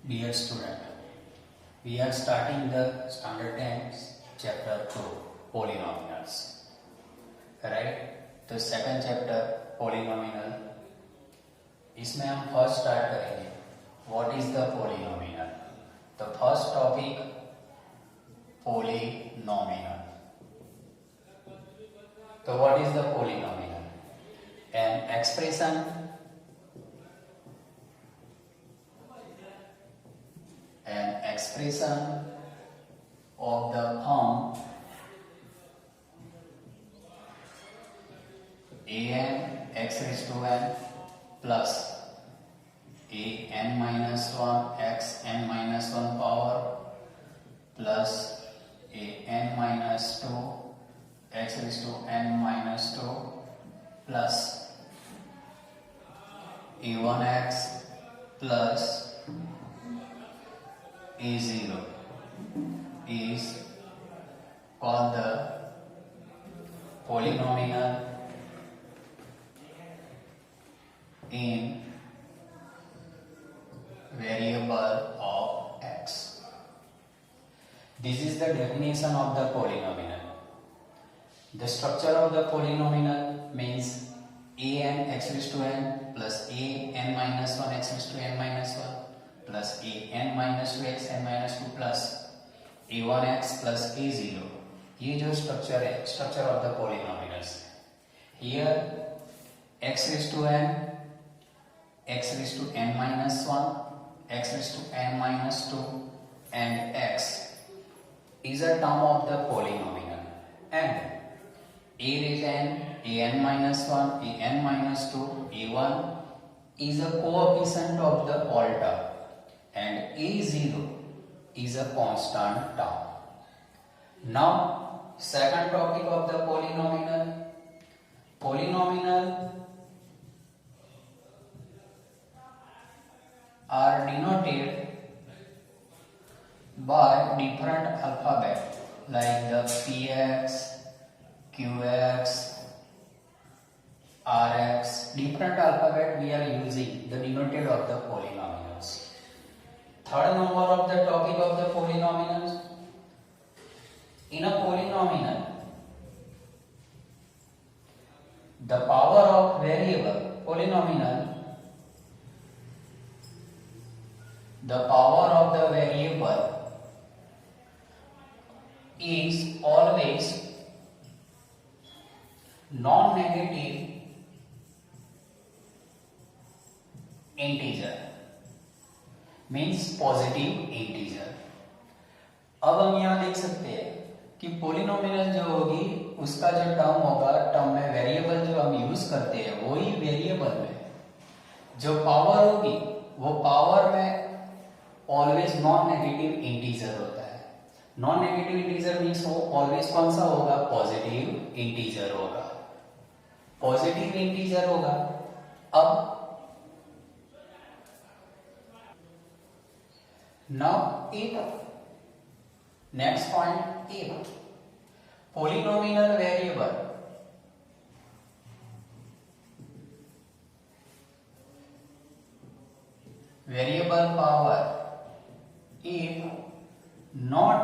Dear student, we are starting the standard 10 chapter 2 polynomials. Right? तो second chapter polynomial, इसमें हम first start करेंगे. What is the polynomial? The first topic polynomial. So what is the polynomial? An expression of the form an x raised to n plus a n minus 1 x n minus 1 power plus a n minus 2 x raised to n minus 2 plus a1x plus a0 is called the polynomial in variable of x. This is the definition of the polynomial. The structure of the polynomial means a n x raised to n plus a n minus 1 x raised to n minus 1 plus a n minus 2 x n minus 2 plus a1x plus a0. ये जो structure है, structure of the polynomials. Here x raised to n, x raised to n minus 1, x raised to n minus 2 and x is a term of the polynomial, and a raised n, a n minus 1, a n minus 2, a1 is a coefficient of the all term, and a0 is a constant term. Now, second topic of the polynomial. Polynomial are denoted by different alphabet like the px, qx, rx. Different alphabet we are using the denoted of the polynomials. Third number of the topic of the polynomials. In a polynomial, the power of variable polynomial, the power of the variable is always non-negative integer, means positive integer. अब हम यहाँ देख सकते हैं कि polynomial जो होगी उसका जो टर्म होगा, टर्म में वेरिएबल जो हम यूज करते हैं वही वेरिएबल में जो पावर होगी वो पावर में ऑलवेज नॉन नेगेटिव इंटीजर होता है. नॉन नेगेटिव इंटीजर मीन्स वो ऑलवेज कौन सा होगा? पॉजिटिव इंटीजर होगा. पॉजिटिव इंटीजर होगा. अब now if next point, if polynomial variable power if not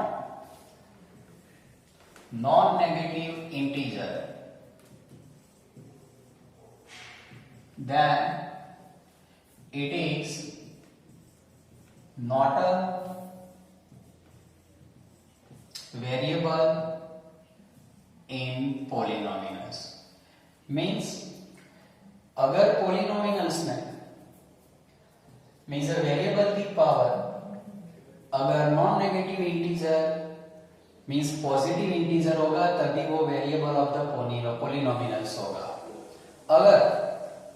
non-negative integer, then it is not a variable in polynomials. Means अगर polynomials में means variable की पावर अगर non negative integer means positive integer होगा तभी वो variable of the polynomials होगा. अगर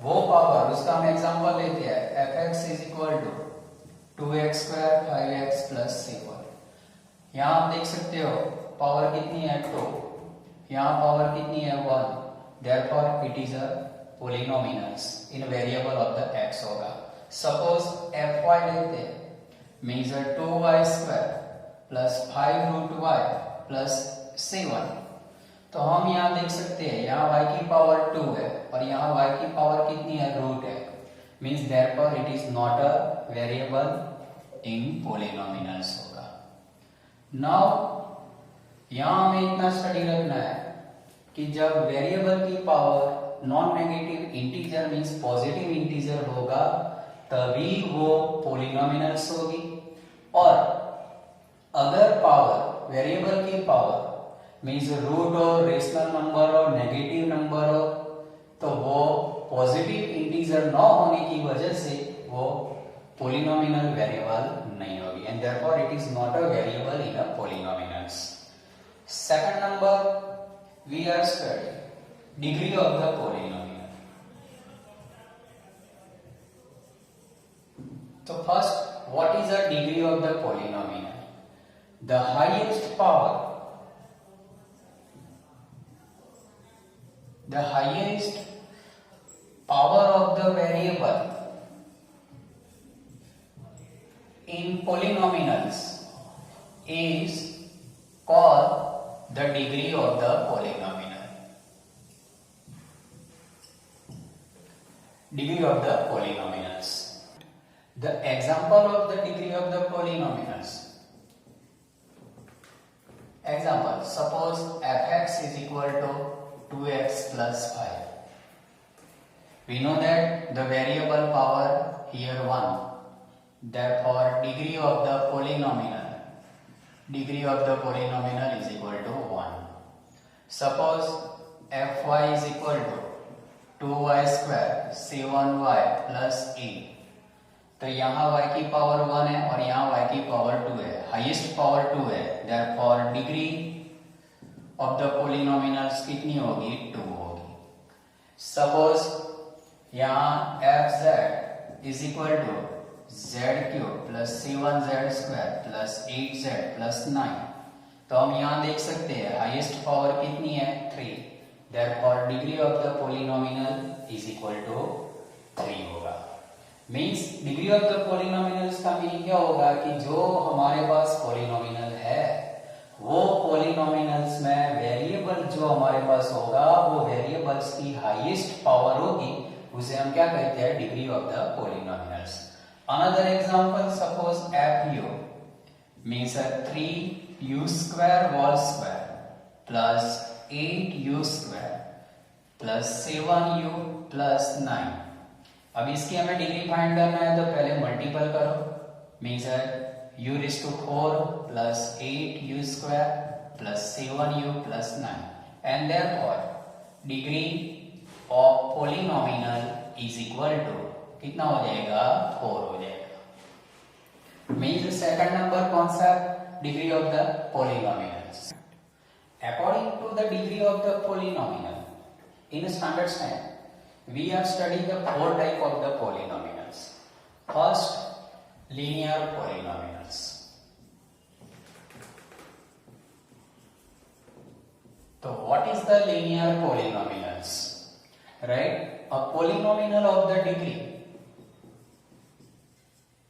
वो पावर, उसका हम एग्जांपल लेते हैं, fx is equal to 2x square 5x plus 7. यहाँ आप देख सकते हो पावर कितनी है? 2. यहाँ पावर कितनी है? 1. Therefore it is a polynomials in variable of the x होगा. सपोज fy लेते हैं, means 2y square plus 5 root y plus 7. तो हम यहाँ देख सकते हैं यहाँ y की पावर 2 है और यहाँ y की पावर कितनी है? रूट है. means therefore it is not a variable इन पोलिनोमिनल्स होगा। नाउ यहां हमें इतना स्टडी रखना है कि जब वेरिएबल की power non negative integer means positive integer होगा तभी वो पोलिनोमिनल्स होगी, और अगर पावर वेरिएबल की पावर मींस रूट हो, रेशनल नंबर हो, नेगेटिव नंबर हो, तो वो पॉजिटिव इंटीजर न होने की वजह से वो पोलिनोमिनल वेरिएबल नहीं होगी, and therefore it is not a variable in a polynomials. Second number we are study degree of the polynomial. तो first, what is the degree of the polynomial? The highest power, the highest power of the variable in polynomials is called the degree of the polynomial. Degree of the polynomials. The example of the degree of the polynomials. Example, suppose fx is equal to 2x plus 5. We know that the variable power here 1. Therefore, degree of the polynomial is equal to 1. Suppose fy is equal to 2y square 7y plus 8. तो यहाँ y की power 1 है और यहाँ y की power 2 है, highest power 2 है, therefore degree of the polynomials कितनी होगी? 2 होगी। सपोज यहाँ fz is equal to z cube plus 7z square plus 8z plus 9, तो हम यहाँ देख सकते हैं हाईएस्ट पावर कितनी है? 3, therefore degree of the polynomial is equal to 3 होगा। Means degree of the polynomials का मीनिंग क्या होगा कि जो हमारे पास पोलिनोमिनल है वो पोलिनोमिनल्स में वेरिएबल जो हमारे पास होगा वो वेरिएबल्स की हाईएस्ट पावर होगी, उसे हम क्या कहते हैं? Degree of the polynomials. Another example, suppose fu means 3u square whole square plus 8u square plus 7u plus 9। अब इसकी हमें डिग्री फाइंड करना है तो पहले मल्टीपल करो, means u raised to 4 plus 8u square plus 7u plus 9, and therefore degree of polynomial is equal to कितना हो जाएगा? 4 हो जाएगा। मींस सेकंड नंबर कौन सा? Degree of the polynomials. According to the degree of the polynomial in standard time we are studying the 4 type of the polynomials. First, linear polynomials. So what is the linear polynomials? Right? A polynomial of the degree.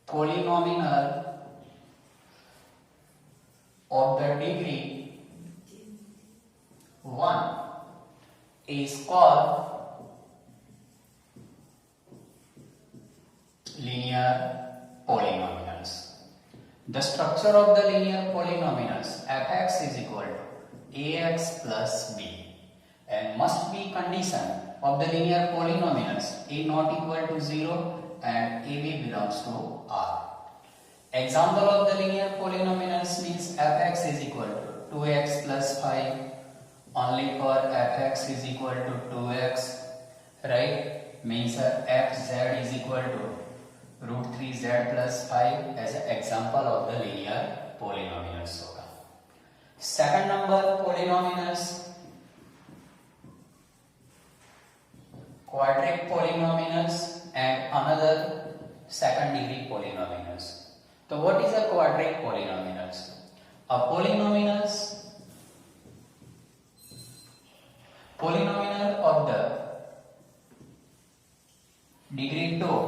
Polynomial of the degree 1 is called linear polynomials. The structure of the linear polynomials fx is equal to ax plus b, and must be condition of the linear polynomials a not equal to 0 and ab belongs to R. Example of the linear polynomials means fx is equal to 2x plus 5 only for fx is equal to 2x, right? Means fz is equal to root 3z plus 5 as an example of the linear polynomials होगा। Second number polynomials, quadratic polynomials and another second degree polynomials. So what is a quadratic polynomials? A polynomial of the degree 2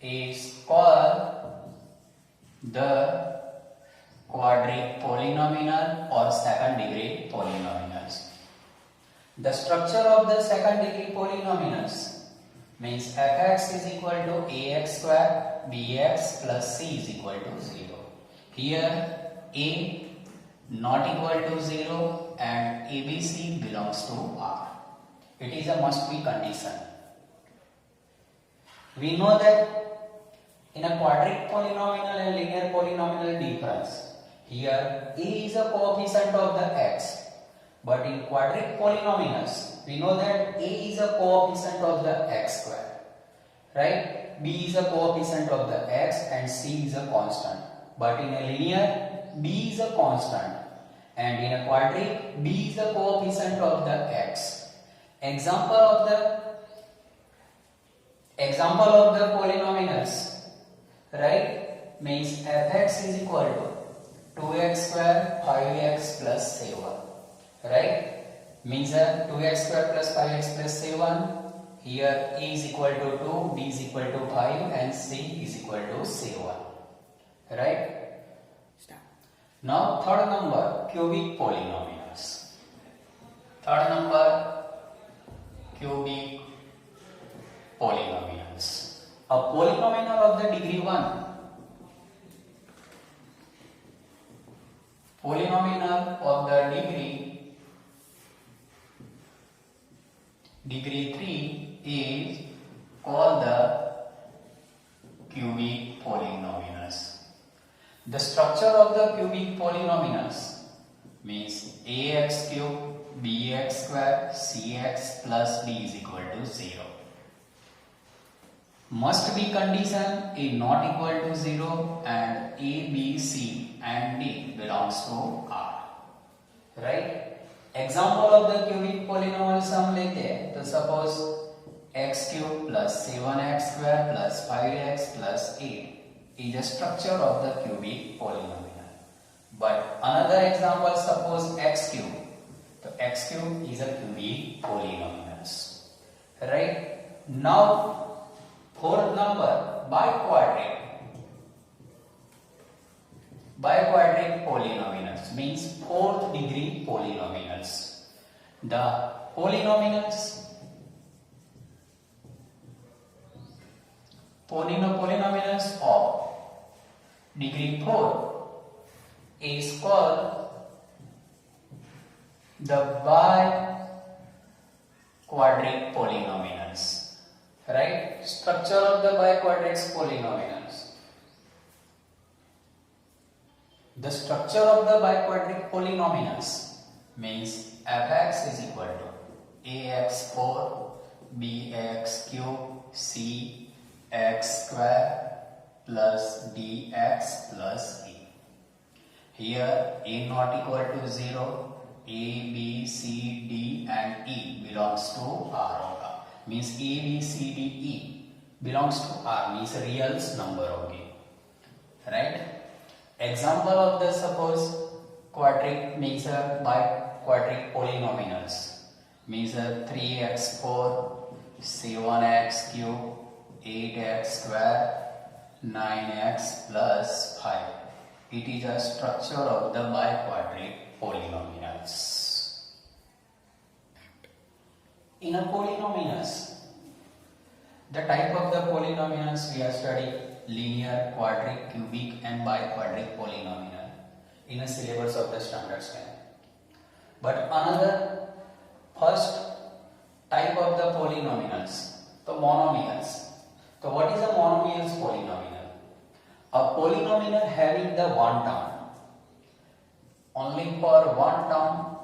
is called the quadratic polynomial or second degree polynomials. The structure of the second degree polynomials means fx is equal to ax square bx plus c is equal to 0. Here a not equal to 0 and abc belongs to R. It is a must be condition. We know that in a quadratic polynomial and linear polynomial difference, here a is a coefficient of the x, but in quadratic polynomials we know that a is a coefficient of the x square, right? B is a coefficient of the x and c is a constant. But in a linear, b is a constant, and in a quadratic, b is a coefficient of the x. Example of the polynomials, right, means fx is equal to 2x square 5x plus 7, right? Means 2x square plus 5x plus 7. Here a is equal to 2, b is equal to 5 and c is equal to 7, right? Now third number, cubic polynomials. Third number, cubic polynomials. A polynomial of the degree 1, polynomial of the degree 3 is called the cubic polynomials. The structure of the cubic polynomials means ax cube bx square cx plus d is equal to 0. Must be condition a not equal to 0 and a, b, c and d belongs to R. Right? Example of the cubic polynomial sum लेते हैं तो suppose x cube plus 7x square plus 5x plus 8 is a structure of the cubic polynomial. But another example, suppose x cube. So x cube is a cubic polynomials. Right? Now fourth number, biquadratic. Biquadratic polynomials means fourth degree polynomials. The polynomials of degree 4 is called the biquadratic polynomials. Right? Structure of the biquadratic polynomials. The structure of the biquadratic polynomials means fx is equal to ax4 bx cube cx square plus dx plus e. Here a not equal to 0, a, b, c, d and e belongs to R होगा. Means a, b, c, d, e belongs to R, means real number होगी. Right? Example of the suppose quadratic means biquadratic polynomials means 3x4 7x cube 8x square 9x plus 5. It is a structure of the biquadratic polynomials. In a polynomials, the type of the polynomials we are studying linear, quadratic, cubic and biquadratic polynomial in a syllabus of the standard 10. But another first type of the polynomials, the monomials. So what is a monomials polynomial? A polynomial having the one term. Only for one term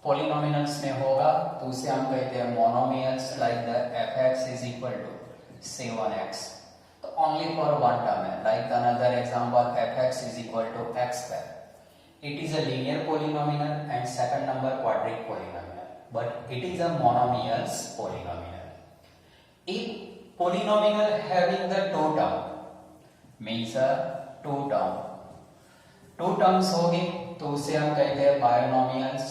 polynomials में होगा तो उसे हम कहते हैं monomials, like the fx is equal to 7x. So only for one term है. Like another example, fx is equal to x square. It is a linear polynomial and second number quadratic polynomial, but it is a monomials polynomial. If polynomial having the two term means two terms होगी तो उसे हम कहते हैं binomials,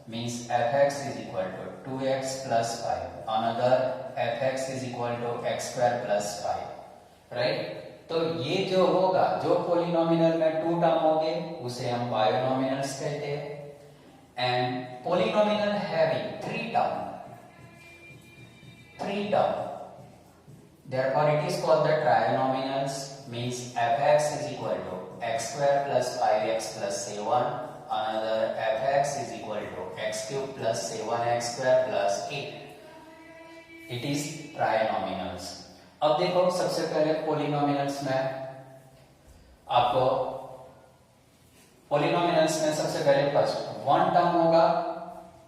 means fx is equal to 2x plus 5, another fx is equal to x square plus 5, right? तो ये जो होगा, जो polynomial में two term होंगे उसे हम binomials कहते हैं, and polynomial having three term therefore it is called the trinomials, means fx is equal to x square plus 5x plus 7, another fx is equal to x cube plus 7x square plus 8. It is trinomials. अब देखो सबसे पहले polynomials में आपको polynomials में सबसे पहले first one term होगा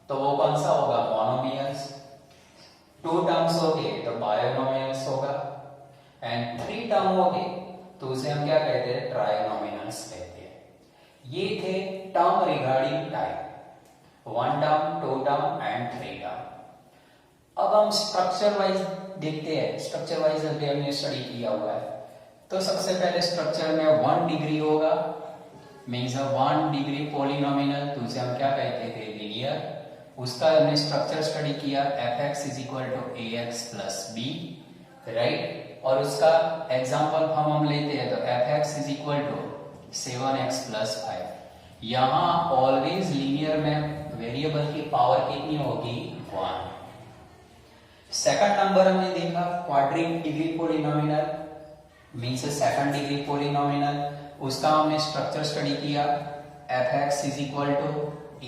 तो वो कौन सा होगा, मोनोमियल्स। टू टर्म्स हो गए तो बायोनोमियल्स होगा, एंड थ्री टर्म हो गए तो उसे हम क्या कहते हैं, ट्राइनोमियल्स कहते हैं। ये थे term regarding type, one term, two term and three term. अब हम स्ट्रक्चर वाइज देखते हैं, स्ट्रक्चर वाइज अभी हमने स्टडी किया हुआ है। तो सबसे पहले स्ट्रक्चर में 1 डिग्री होगा, मीन्स 1 डिग्री पॉलिनोमियल, तो उसे हम क्या कहते थे, लीनियर। उसका हमने स्ट्रक्चर स्टडी किया, fx is equal to ax plus b, right. और उसका एग्जांपल हम लेते हैं तो fx is equal to 7x plus 5। यहां ऑलवेज लीनियर में वेरिएबल की पावर कितनी होगी, 1। सेकंड नंबर हमने देखा quadric degree polynomial, means second degree polynomial. उसका हमने स्ट्रक्चर स्टडी किया, fx is equal to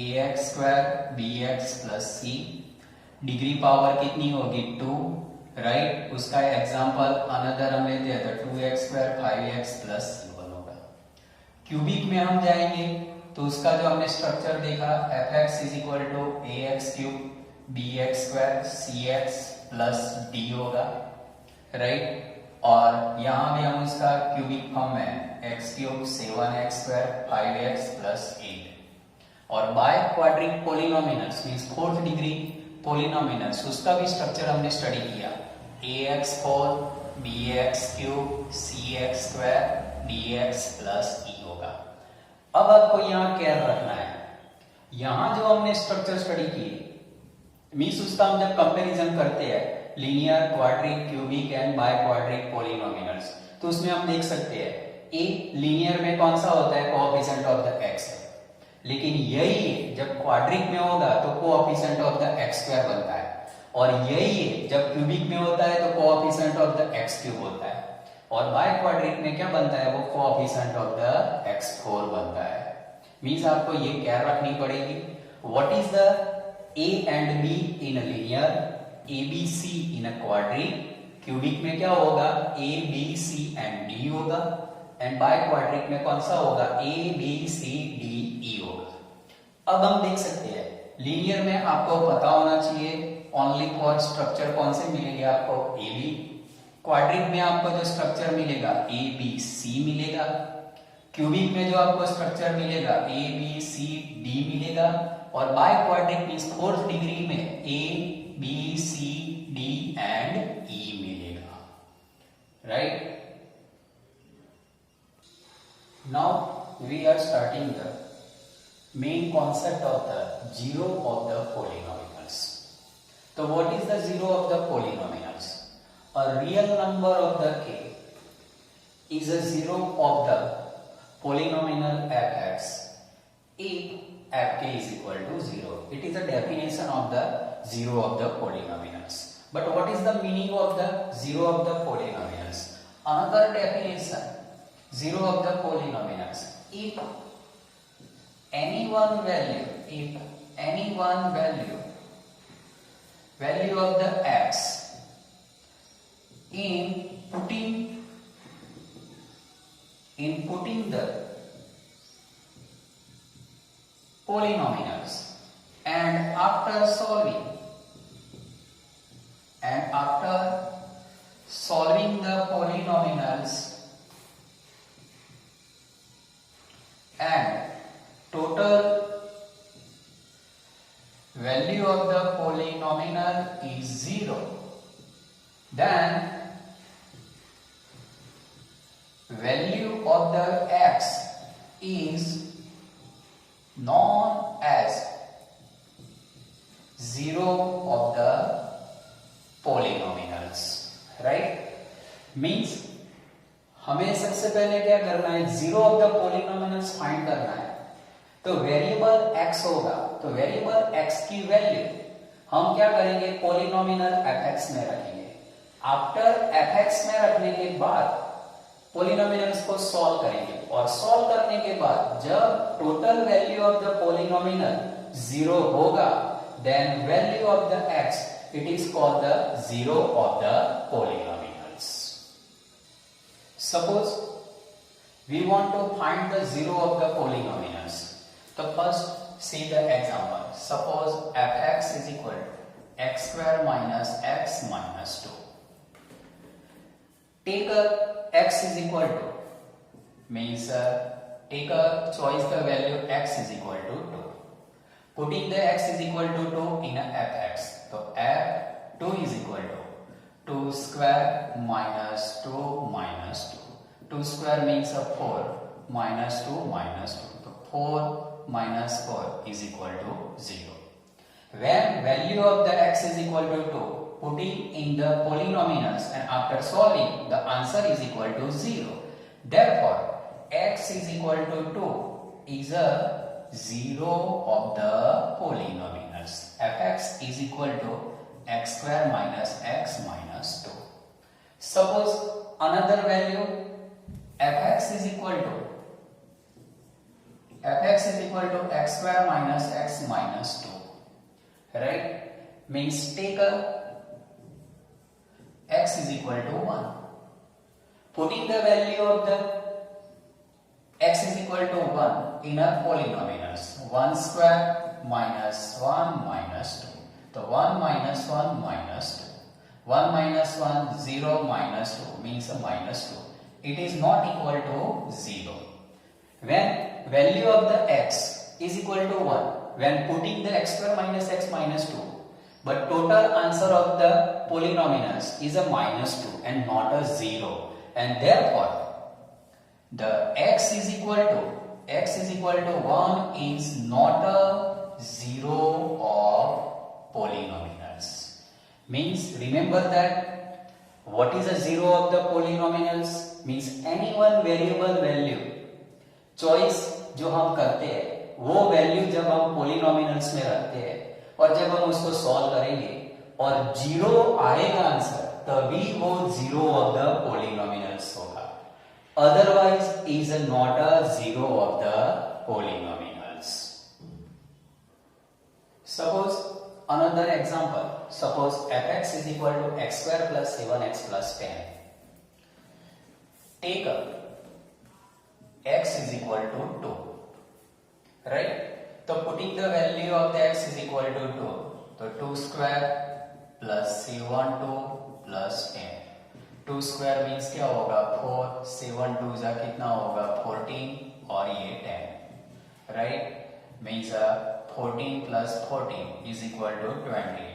ax square bx plus c, degree power कितनी होगी, 2, राइट। उसका एग्जांपल अनदर हम लेते हैं तो 2x square 5x plus c1 होगा। क्यूबिक में हम जाएंगे तो उसका जो हमने स्ट्रक्चर देखा, fx is equal to ax cube bx square cx plus d होगा, राइट। और यहां भी हम इसका क्यूबिक फॉर्म में x cube 7x square 5x plus 8। और bye quadric polynomials means fourth degree polynomials, उसका भी स्ट्रक्चर हमने स्टडी किया, ax4 bx cube cx square dx plus e होगा। अब आपको यहाँ क्या रखना है, यहाँ जो हमने स्ट्रक्चर स्टडी किए मींस उसका हम जब कंपैरिजन करते हैं linear, quadric, cubic and bi quadric polynomials, तो उसमें हम देख सकते हैं ए लीनियर में कौन सा होता है, कोएफिशिएंट ऑफ द x है। लेकिन यही जब क्वाड्रिक में होगा तो coefficient of the x square बनता है, और यही जब क्यूबिक में होता है तो coefficient of the x cube होता है, और बाय क्वाड्रिक में क्या बनता है, वो कोएफिशिएंट ऑफ द x4 बनता है। मींस आपको ये क्या रखनी पड़ेगी, what is the a and b in a linear, abc in a quadric, cubic में क्या होगा, a b c and d होगा, एंड बाय क्वाड्रिक में कौन सा होगा, a b c d e होगा। अब हम देख सकते हैं लीनियर में आपको पता होना चाहिए ओनली फॉर स्ट्रक्चर कौन से मिलेंगे आपको, a b। क्वाड्रिक में आपको जो स्ट्रक्चर मिलेगा a b c मिलेगा, क्यूबिक में जो आपको स्ट्रक्चर मिलेगा a b c d मिलेगा, और bye quadric means fourth degree में a b c d and e मिलेगा, right. Now we are starting the main concept of the zero of the polynomials. तो what is the zero of the polynomials, a real number of the k is a zero of the polynomial fx if fk is equal to 0. It is a definition of the zero of the polynomials. But what is the meaning of the zero of the polynomials? Another definition, zero of the polynomials. If any one value of the x in putting the polynomials and after solving the polynomials and total value of the polynomial is 0, then value of the x is known as zero of the polynomials, right? Means हमें सबसे पहले क्या करना है, zero of the polynomials find करना है। तो variable x होगा, तो वेरिएबल x की वैल्यू हम क्या करेंगे, पॉलिनोमियल fx में रखेंगे। आफ्टर fx में रखने के बाद पोलिनोमियल्स को सॉल्व करेंगे और सॉल्व करने के बाद जब total value of the polynomial 0 होगा then value of the x it is called the zero of the polynomials. Suppose we want to find the zero of the polynomials. So first see the example. Suppose fx is equal to x square minus x minus 2. Take a x is equal to means take a choice the value x is equal to 2. Putting the x is equal to 2 in a fx. So f2 is equal to 2 square minus 2 minus 2. 2 square means a 4 minus 2 minus 2. So 4 minus 4 is equal to 0. When value of the x is equal to 2, putting in the polynomials and after solving, the answer is equal to 0. Therefore, x is equal to 2 is a zero of the polynomials. Fx is equal to x square minus x minus 2. Suppose another value fx is equal to x square minus x minus 2, right? Means take a x is equal to 1. Putting the value of the x is equal to 1 in a polynomials. 1 square minus 1 minus 2. So 1 minus 1 minus 2. 1 minus 1 0 minus 2 means a minus 2. It is not equal to 0. When value of the x is equal to 1, when putting the x square minus x minus 2, but total answer of the polynomials is a minus 2 and not a 0, and therefore the x is equal to 1 is not a zero of polynomials. Means remember that what is a zero of the polynomials? Means any one variable value choice जो हम करते हैं वो value जब हम polynomials में रखते हैं और जब हम उसको सॉल्व करेंगे और जीरो आएगा आंसर तभी वो जीरो ऑफ द पोलिनोमियल्स होगा. Otherwise is not a zero of the polynomials. Suppose another example. Suppose fx is equal to x square plus 7x plus 10. Take x is equal to 2, right? So putting the value of the x is equal to 2, so 2 square plus 7 plus 10. 2 square means क्या होगा 4, 7 2 जा कितना होगा 14 और ये 10, right? Means 14 plus 14 is equal to 20.